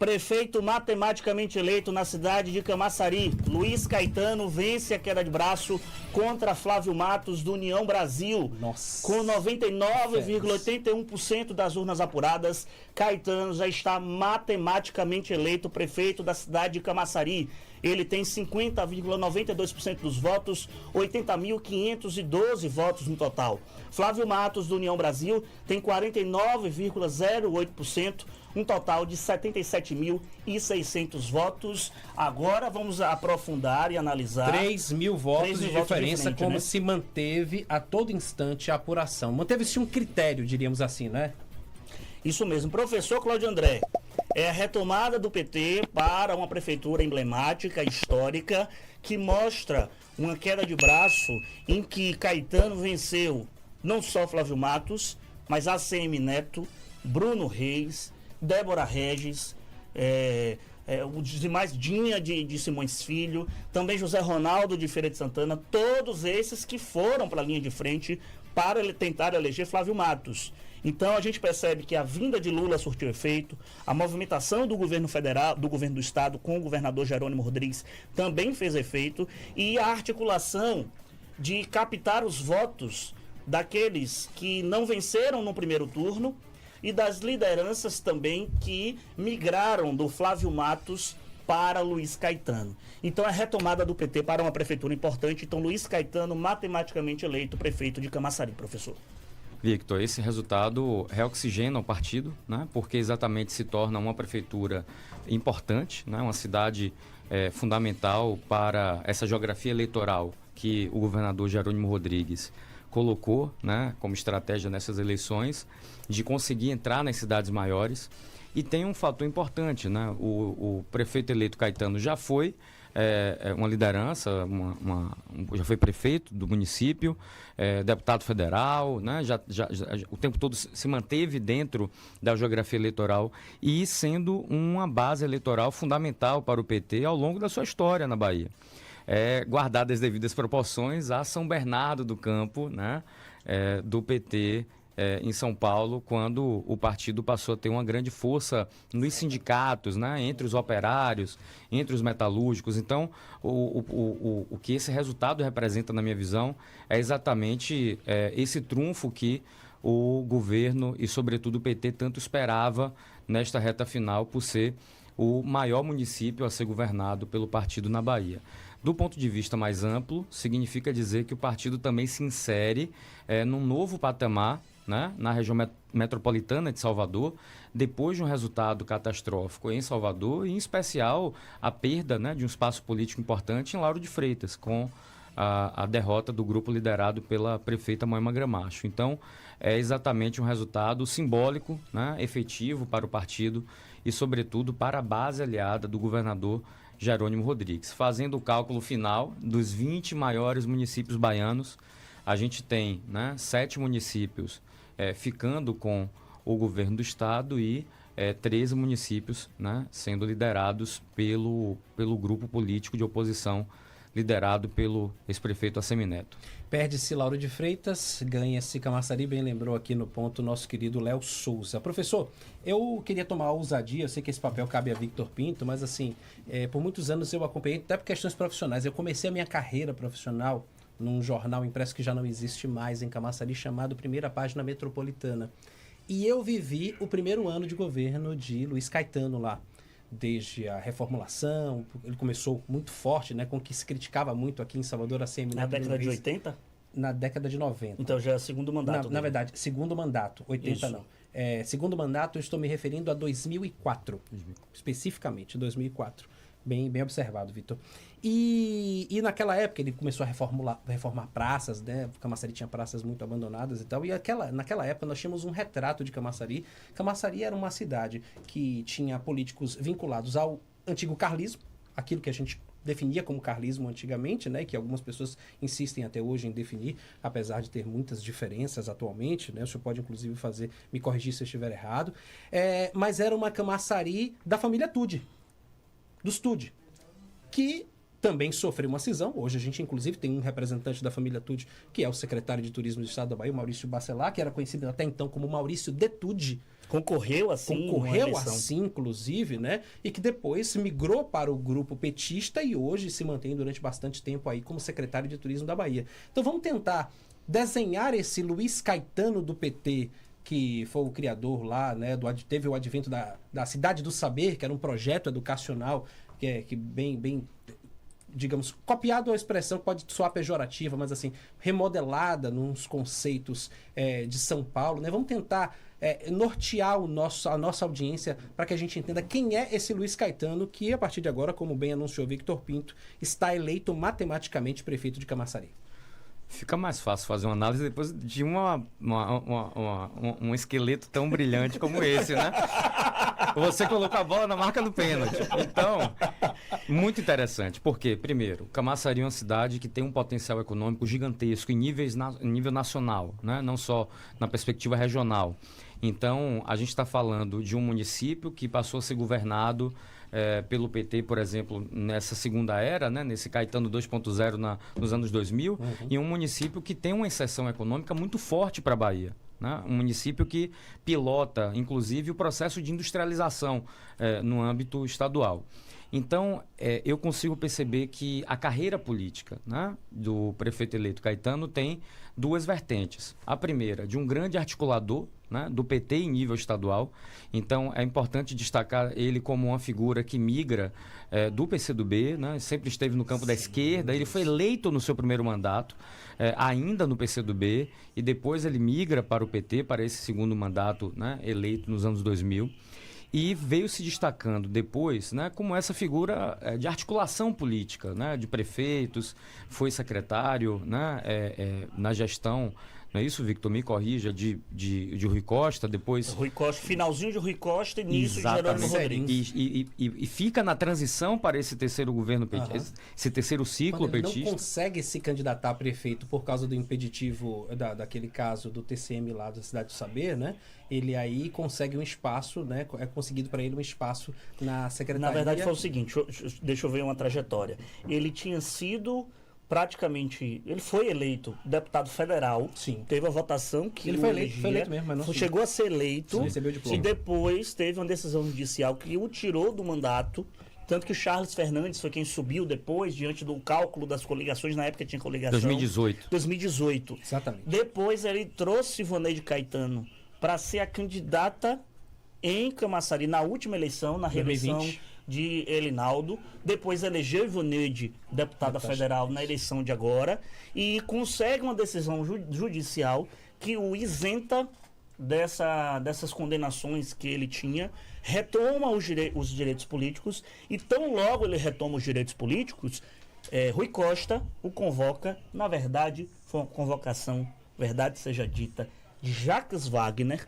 Prefeito matematicamente eleito na cidade de Camaçari, Luiz Caetano vence a queda de braço contra Flávio Matos do União Brasil. Nossa. Com 99,81% das urnas apuradas, Caetano já está matematicamente eleito prefeito da cidade de Camaçari. Ele tem 50,92% dos votos, 80.512 votos no total. Flávio Matos, do União Brasil, tem 49,08%, um total de 77.600 votos. Agora vamos aprofundar e analisar. 3.000 votos de diferença, como né? se manteve a todo instante a apuração. Manteve-se um critério, diríamos assim, né? Isso mesmo. Professor Cláudio André, é a retomada do PT para uma prefeitura emblemática, histórica, que mostra uma queda de braço em que Caetano venceu não só Flávio Matos, mas ACM Neto, Bruno Reis, Débora Regis, os demais, Dinha de Simões Filho, também José Ronaldo de Feira de Santana, todos esses que foram para a linha de frente para tentar eleger Flávio Matos. Então a gente percebe que a vinda de Lula surtiu efeito, a movimentação do governo federal, do governo do estado com o governador Jerônimo Rodrigues também fez efeito, e a articulação de captar os votos daqueles que não venceram no primeiro turno e das lideranças também que migraram do Flávio Matos para Luiz Caetano. Então, a retomada do PT para uma prefeitura importante. Então, Luiz Caetano matematicamente eleito prefeito de Camaçari, professor. Victor, esse resultado reoxigena o partido, né? Porque exatamente se torna uma prefeitura importante, né? Uma cidade fundamental para essa geografia eleitoral que o governador Jerônimo Rodrigues colocou, né, como estratégia nessas eleições, de conseguir entrar nas cidades maiores. E tem um fator importante, né? O prefeito eleito Caetano já foi uma liderança, já foi prefeito do município, deputado federal, né? O tempo todo se manteve dentro da geografia eleitoral e sendo uma base eleitoral fundamental para o PT ao longo da sua história na Bahia. Guardadas as devidas proporções a São Bernardo do Campo, né? Do PT em São Paulo, quando o partido passou a ter uma grande força nos sindicatos, né? Entre os operários, entre os metalúrgicos. Então, o que esse resultado representa, na minha visão, é exatamente esse trunfo que o governo e, sobretudo, o PT tanto esperava nesta reta final, por ser o maior município a ser governado pelo partido na Bahia. Do ponto de vista mais amplo, significa dizer que o partido também se insere num novo patamar, né, na região metropolitana de Salvador, depois de um resultado catastrófico em Salvador, e em especial a perda, né, de um espaço político importante em Lauro de Freitas, com a derrota do grupo liderado pela prefeita Moema Gramacho. Então, é exatamente um resultado simbólico, né, efetivo para o partido e, sobretudo, para a base aliada do governador Jerônimo Rodrigues. Fazendo o cálculo final dos 20 maiores municípios baianos, a gente tem, né, 7 municípios ficando com o governo do estado e 13 municípios, né, sendo liderados pelo grupo político de oposição liderado pelo ex-prefeito ACM Neto. Perde-se Lauro de Freitas, ganha-se Camaçari, bem lembrou aqui no ponto o nosso querido Léo Souza. Professor, eu queria tomar a ousadia, eu sei que esse papel cabe a Victor Pinto, mas assim, por muitos anos eu acompanhei, até por questões profissionais, eu comecei a minha carreira profissional num jornal impresso que já não existe mais em Camaçari, chamado Primeira Página Metropolitana. E eu vivi o primeiro ano de governo de Luiz Caetano lá. Desde a reformulação, ele começou muito forte, né, com o que se criticava muito aqui em Salvador, a CM. Na década de 80? Na década de 90. Então já é o segundo mandato. Na verdade, segundo mandato, 80 Isso. não. Segundo mandato, eu estou me referindo a 2004, especificamente, 2004. Bem observado, Vitor. E naquela época ele começou a reformar praças, né? Camaçari tinha praças muito abandonadas e tal. E naquela época nós tínhamos um retrato de Camaçari. Camaçari era uma cidade que tinha políticos vinculados ao antigo carlismo, aquilo que a gente definia como carlismo antigamente, né? Que algumas pessoas insistem até hoje em definir, apesar de ter muitas diferenças atualmente, né? O senhor pode inclusive me corrigir se eu estiver errado. Mas era uma Camaçari da família Tude, dos Tude, que também sofreu uma cisão. Hoje a gente, inclusive, tem um representante da família Tude, que é o secretário de Turismo do Estado da Bahia, o Maurício Bacelar, que era conhecido até então como Maurício de Tude. Concorreu assim, inclusive, né? E que depois migrou para o grupo petista e hoje se mantém durante bastante tempo aí como secretário de Turismo da Bahia. Então vamos tentar desenhar esse Luiz Caetano do PT, que foi o criador lá, né? Teve o advento da Cidade do Saber, que era um projeto educacional que bem digamos, copiado a expressão que pode soar pejorativa, mas assim, remodelada nos conceitos de São Paulo, né? Vamos tentar nortear a nossa audiência para que a gente entenda quem é esse Luiz Caetano, que a partir de agora, como bem anunciou Victor Pinto, está eleito matematicamente prefeito de Camaçari. Fica mais fácil fazer uma análise depois de um esqueleto tão brilhante como esse, né? Você colocou a bola na marca do pênalti. Então, muito interessante. Por quê? Primeiro, Camaçari é uma cidade que tem um potencial econômico gigantesco em nível nacional, né? Não só na perspectiva regional. Então, a gente está falando de um município que passou a ser governado pelo PT, por exemplo, nessa segunda era, né, nesse Caetano 2.0 nos anos 2000, e um município que tem uma inserção econômica muito forte para a Bahia. Né? Um município que pilota, inclusive, o processo de industrialização no âmbito estadual. Então, eu consigo perceber que a carreira política, né, do prefeito eleito Caetano tem duas vertentes. A primeira, de um grande articulador, né, do PT em nível estadual. Então, é importante destacar ele como uma figura que migra do PCdoB, né, sempre esteve no campo da esquerda. Ele foi eleito no seu primeiro mandato, ainda no PCdoB, e depois ele migra para o PT, para esse segundo mandato, né, eleito nos anos 2000. E veio se destacando depois, né, como essa figura de articulação política, né, de prefeitos, foi secretário, né, na gestão, não é isso, Victor? Me corrija, de Rui Costa, depois... Rui Costa, finalzinho de Rui Costa, início de Jerônimo Rodrigues. E fica na transição para esse terceiro governo petista, esse terceiro ciclo petista. petista. Não consegue se candidatar a prefeito por causa do impeditivo, daquele caso do TCM lá da Cidade do Saber, né? Ele aí consegue um espaço, né? É conseguido para ele um espaço na secretaria. Na verdade foi o seguinte, deixa eu ver uma trajetória. Ele tinha sido praticamente, ele foi eleito deputado federal. Sim. Teve a votação que ele foi eleito mesmo, mas não chegou a ser eleito. Sim, recebeu o diploma. E depois teve uma decisão judicial que o tirou do mandato. Tanto que o Charles Fernandes foi quem subiu depois, diante do cálculo das coligações, na época tinha coligação. 2018. Exatamente. Depois ele trouxe Ivaneide Caetano para ser a candidata em Camaçari na última eleição, na reeleição 2020. de Elinaldo. Depois elegeu Ivaneide deputada federal na eleição de agora e consegue uma decisão judicial que o isenta dessas condenações que ele tinha, retoma os direitos políticos, e tão logo ele retoma os direitos políticos, Rui Costa o convoca. Na verdade, foi uma convocação, verdade seja dita, de Jacques Wagner.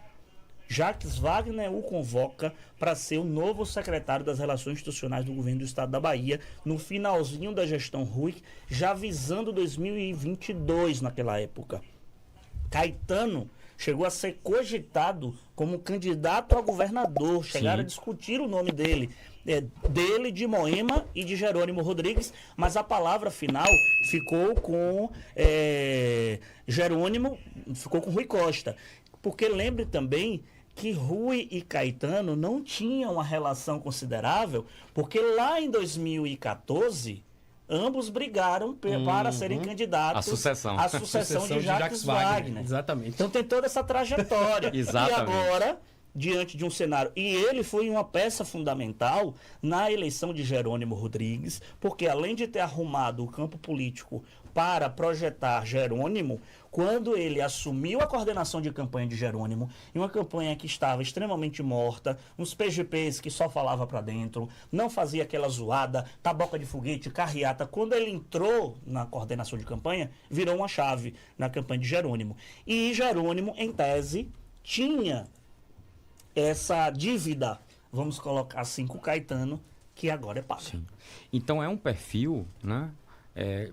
Jacques Wagner o convoca para ser o novo secretário das Relações Institucionais do governo do Estado da Bahia, no finalzinho da gestão Rui, já visando 2022 naquela época. Caetano chegou a ser cogitado como candidato a governador. Chegaram a discutir o nome dele, de Moema e de Jerônimo Rodrigues, mas a palavra final ficou com Jerônimo, ficou com Rui Costa. Porque lembre também que Rui e Caetano não tinham uma relação considerável, porque lá em 2014... ambos brigaram para serem candidatos à sucessão de Jacques Wagner. Exatamente. Então tem toda essa trajetória. Exatamente. E agora, diante de um cenário... E ele foi uma peça fundamental na eleição de Jerônimo Rodrigues, porque além de ter arrumado o campo político para projetar Jerônimo, quando ele assumiu a coordenação de campanha de Jerônimo, em uma campanha que estava extremamente morta, uns PGPs que só falava para dentro, não fazia aquela zoada, taboca de foguete, carreata. Quando ele entrou na coordenação de campanha, virou uma chave na campanha de Jerônimo. E Jerônimo, em tese, tinha essa dívida, vamos colocar assim, com o Caetano, que agora é paga. Sim. Então é um perfil, né?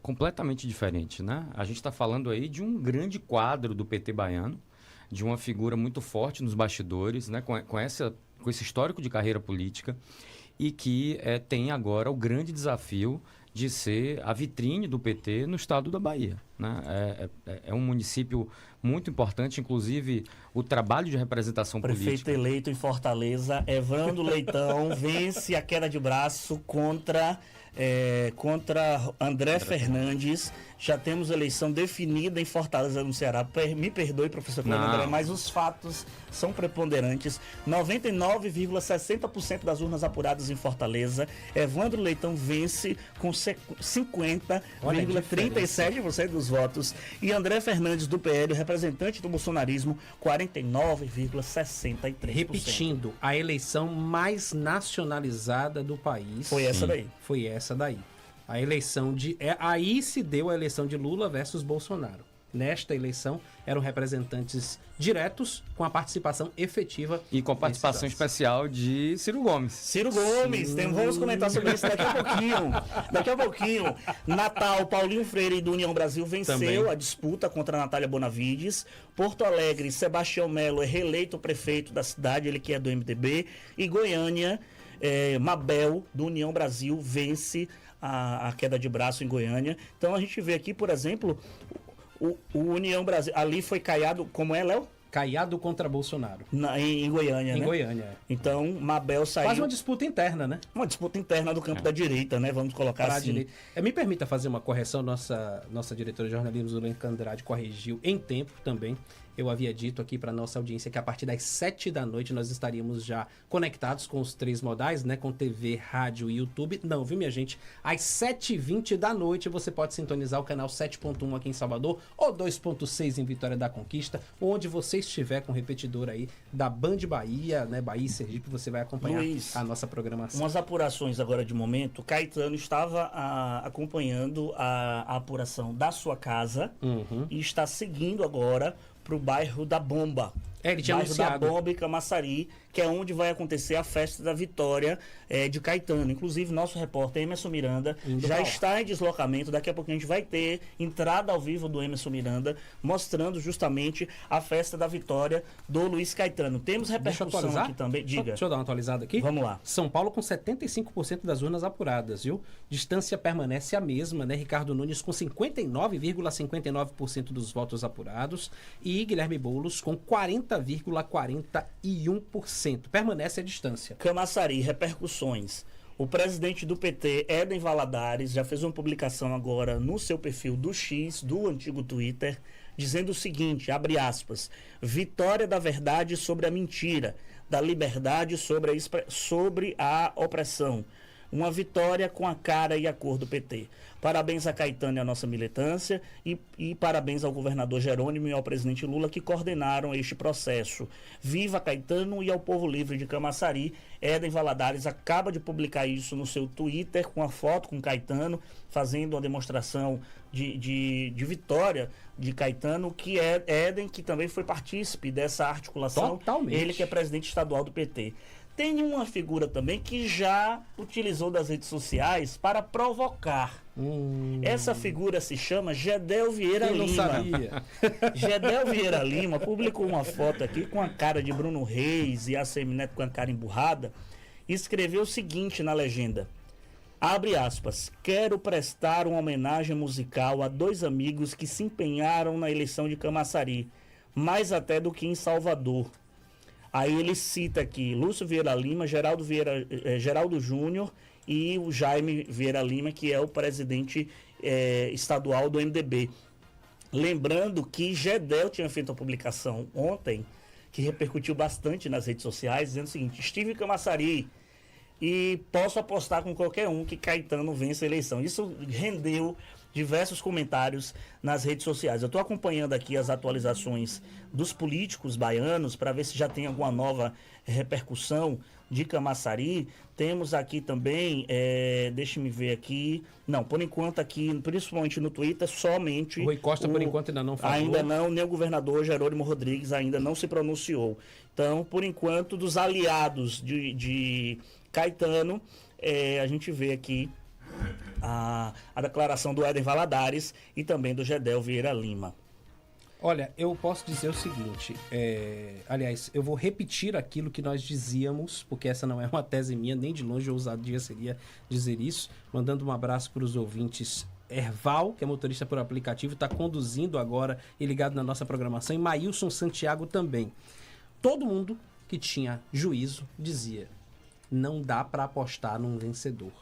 Completamente diferente, né? A gente está falando aí de um grande quadro do PT baiano, de uma figura muito forte nos bastidores, né? Com esse histórico de carreira política, e que tem agora o grande desafio de ser a vitrine do PT no estado da Bahia, né? É um município muito importante, inclusive o trabalho de representação Prefeito política. eleito em Fortaleza, Evandro Leitão, vence a queda de braço contra André Fernandes. Já temos eleição definida em Fortaleza, no Ceará. Me perdoe, professor Cláudio André, mas os fatos são preponderantes. 99,60% das urnas apuradas em Fortaleza. Evandro Leitão vence com 50,37% dos votos. E André Fernandes, do PL, representante do bolsonarismo, 49,63%. Repetindo, a eleição mais nacionalizada do país. Foi essa daí. Foi essa daí. A eleição aí se deu a eleição de Lula versus Bolsonaro. Nesta eleição eram representantes diretos com a participação efetiva. E com a participação especial de Ciro Gomes. Ciro Gomes, vamos comentar sobre isso daqui a pouquinho. Daqui a pouquinho. Natal, Paulinho Freire do União Brasil venceu Também a disputa contra a Natália Bonavides. Porto Alegre, Sebastião Melo é reeleito prefeito da cidade, ele que é do MDB. E Goiânia, Mabel, do União Brasil, vence a queda de braço em Goiânia. Então a gente vê aqui, por exemplo, o União Brasil, ali foi Caiado, como é, Léo? Caiado contra Bolsonaro. Em Goiânia, né? Em Goiânia. Então, Mabel saiu... Quase uma disputa interna, né? Uma disputa interna do campo da direita, né? Vamos colocar Para a assim. direita. Me permita fazer uma correção. Nossa diretora de jornalismo, Zulenka Andrade, corrigiu em tempo também. Eu havia dito aqui para nossa audiência que a partir das 7 da noite nós estaríamos já conectados com os 3 modais, né? Com TV, rádio e YouTube. Não, viu, minha gente? Às 7h20 da noite você pode sintonizar o canal 7.1 aqui em Salvador ou 2.6 em Vitória da Conquista, onde você estiver com o repetidor aí da Band Bahia, né? Bahia e Sergipe, você vai acompanhar Luiz, a nossa programação. Umas apurações agora de momento. Caetano estava acompanhando a apuração da sua casa e está seguindo agora para o bairro da Bomba. Ele tinha bairro anunciado. da Bomba e Camaçari, que é onde vai acontecer a festa da vitória de Caetano. Inclusive, nosso repórter Emerson Miranda já está em deslocamento. Daqui a pouco a gente vai ter entrada ao vivo do Emerson Miranda, mostrando justamente a festa da vitória do Luiz Caetano. Temos repercussão aqui também. Diga. Deixa eu dar uma atualizada aqui. Vamos lá. São Paulo com 75% das urnas apuradas, viu? Distância permanece a mesma, né? Ricardo Nunes com 59,59% dos votos apurados e Guilherme Boulos com 40,41%. Permanece a distância. Camaçari, repercussões. O presidente do PT, Éden Valadares, já fez uma publicação agora no seu perfil do X, do antigo Twitter, dizendo o seguinte, abre aspas, vitória da verdade sobre a mentira, da liberdade sobre a opressão. Uma vitória com a cara e a cor do PT. Parabéns a Caetano e a nossa militância e parabéns ao governador Jerônimo e ao presidente Lula que coordenaram este processo. Viva Caetano e ao povo livre de Camaçari. Éden Valadares acaba de publicar isso no seu Twitter com a foto com Caetano, fazendo uma demonstração de vitória de Caetano, que é Éden, que também foi partícipe dessa articulação. Totalmente. Ele que é presidente estadual do PT. Tem uma figura também que já utilizou das redes sociais para provocar. Essa figura se chama Gedel Vieira Quem não Lima. sabia? Gedel Vieira Lima publicou uma foto aqui com a cara de Bruno Reis e a Semineto com a cara emburrada e escreveu o seguinte na legenda. Abre aspas. Quero prestar uma homenagem musical a 2 amigos que se empenharam na eleição de Camaçari, mais até do que em Salvador. Aí ele cita aqui Lúcio Vieira Lima, Geraldo Júnior e o Jaime Vieira Lima, que é o presidente estadual do MDB. Lembrando que Gedel tinha feito uma publicação ontem, que repercutiu bastante nas redes sociais, dizendo o seguinte, estive em Camaçari e posso apostar com qualquer um que Caetano vence a eleição. Isso rendeu diversos comentários nas redes sociais. Eu estou acompanhando aqui as atualizações dos políticos baianos para ver se já tem alguma nova repercussão de Camaçari. Temos aqui também, deixa-me ver aqui, não, por enquanto aqui, principalmente no Twitter, somente... Rui Costa, por enquanto, ainda não falou. Ainda não, nem o governador Jerônimo Rodrigues ainda não se pronunciou. Então, por enquanto, dos aliados de Caetano, a gente vê aqui a declaração do Éden Valadares e também do Gedel Vieira Lima. Olha, eu posso dizer o seguinte, aliás, eu vou repetir aquilo que nós dizíamos, porque essa não é uma tese minha, nem de longe ousadia seria dizer isso, mandando um abraço para os ouvintes. Erval, que é motorista por aplicativo, está conduzindo agora e ligado na nossa programação, e Maílson Santiago também. Todo mundo que tinha juízo dizia, não dá para apostar num vencedor.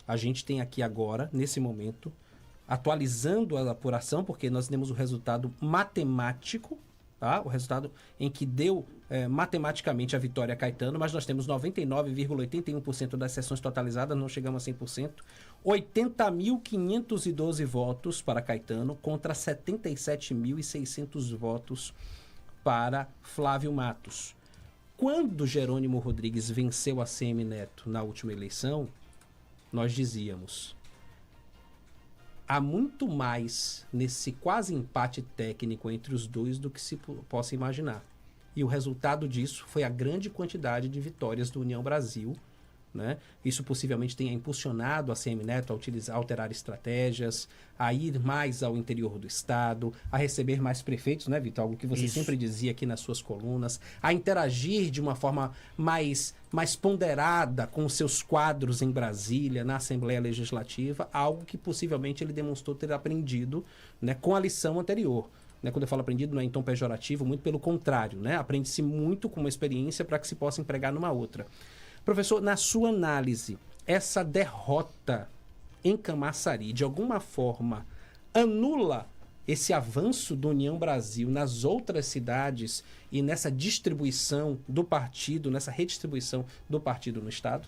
A gente tem aqui agora, nesse momento, atualizando a apuração, porque nós temos o resultado matemático, tá? O resultado em que deu matematicamente a vitória a Caetano, mas nós temos 99,81% das sessões totalizadas, não chegamos a 100%, 80.512 votos para Caetano contra 77.600 votos para Flávio Matos. Quando Jerônimo Rodrigues venceu a ACM Neto na última eleição, nós dizíamos, há muito mais nesse quase empate técnico entre os dois do que se possa imaginar. E o resultado disso foi a grande quantidade de vitórias do União Brasil, né? Isso possivelmente tenha impulsionado a ACM Neto a alterar estratégias, a ir mais ao interior do estado, a receber mais prefeitos, né, Vitor? Algo que você sempre dizia aqui nas suas colunas, a interagir de uma forma mais ponderada com os seus quadros em Brasília, na Assembleia Legislativa, algo que possivelmente ele demonstrou ter aprendido, né, com a lição anterior. Né, quando eu falo aprendido, não é em tom pejorativo, muito pelo contrário, né? Aprende-se muito com uma experiência para que se possa empregar numa outra. Professor, na sua análise, essa derrota em Camaçari, de alguma forma, anula esse avanço do União Brasil nas outras cidades e nessa distribuição do partido, nessa redistribuição do partido no Estado?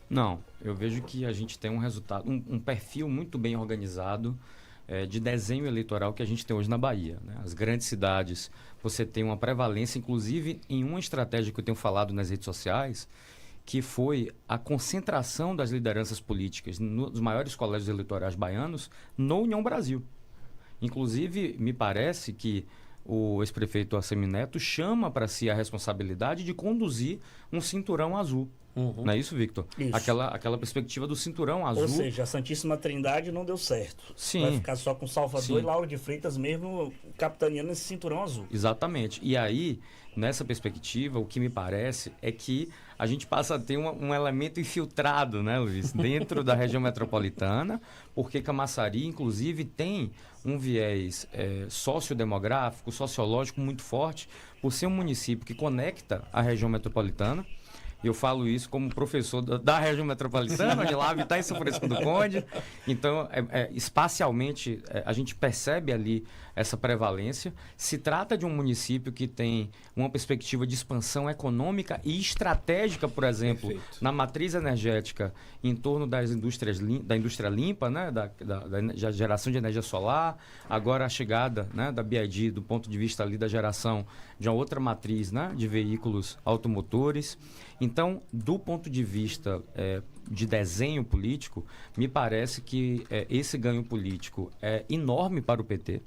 Não, eu vejo que a gente tem um resultado, um perfil muito bem organizado de desenho eleitoral que a gente tem hoje na Bahia, né? As grandes cidades, você tem uma prevalência, inclusive em uma estratégia que eu tenho falado nas redes sociais, que foi a concentração das lideranças políticas nos maiores colégios eleitorais baianos no União Brasil. Inclusive, me parece que o ex-prefeito ACM Neto chama para si a responsabilidade de conduzir um cinturão azul. Não é isso, Victor? Isso. Aquela perspectiva do cinturão azul. Ou seja, a Santíssima Trindade não deu certo. Sim. Vai ficar só com Salvador Sim. e Lauro de Freitas mesmo capitaneando esse cinturão azul. Exatamente. E aí, nessa perspectiva, o que me parece é que a gente passa a ter um elemento infiltrado, né, Luiz, dentro da região metropolitana, porque Camaçari, inclusive, tem um viés sociodemográfico, sociológico muito forte, por ser um município que conecta a região metropolitana. Eu falo isso como professor da região metropolitana, onde lá está em São Francisco do Conde. Então, espacialmente, a gente percebe ali essa prevalência. Se trata de um município que tem uma perspectiva de expansão econômica e estratégica, por exemplo, Perfeito. na matriz energética, em torno das indústrias da indústria limpa, né, da geração de energia solar, agora a chegada, né, da BID do ponto de vista ali da geração de uma outra matriz, né, de veículos automotores. Então, do ponto de vista de desenho político, me parece que esse ganho político é enorme para o PT.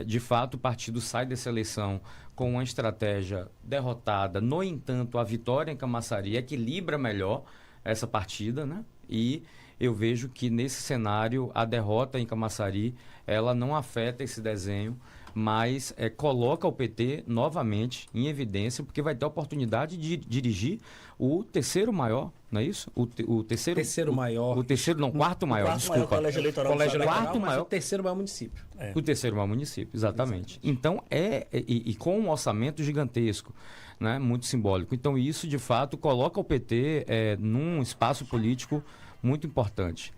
De fato, o partido sai dessa eleição com uma estratégia derrotada. No entanto, a vitória em Camaçari equilibra melhor essa partida, né? E eu vejo que nesse cenário a derrota em Camaçari ela não afeta esse desenho, mas coloca o PT novamente em evidência, porque vai ter a oportunidade de dirigir o terceiro maior, não é isso? O terceiro maior. O terceiro, não, quarto maior, Quarto desculpa. maior colégio eleitoral. Colégio do Estado. eleitoral, Quarto mas maior. o terceiro maior município. O terceiro maior município, exatamente. Então, e com um orçamento gigantesco, né, muito simbólico. Então, isso, de fato, coloca o PT num espaço político muito importante.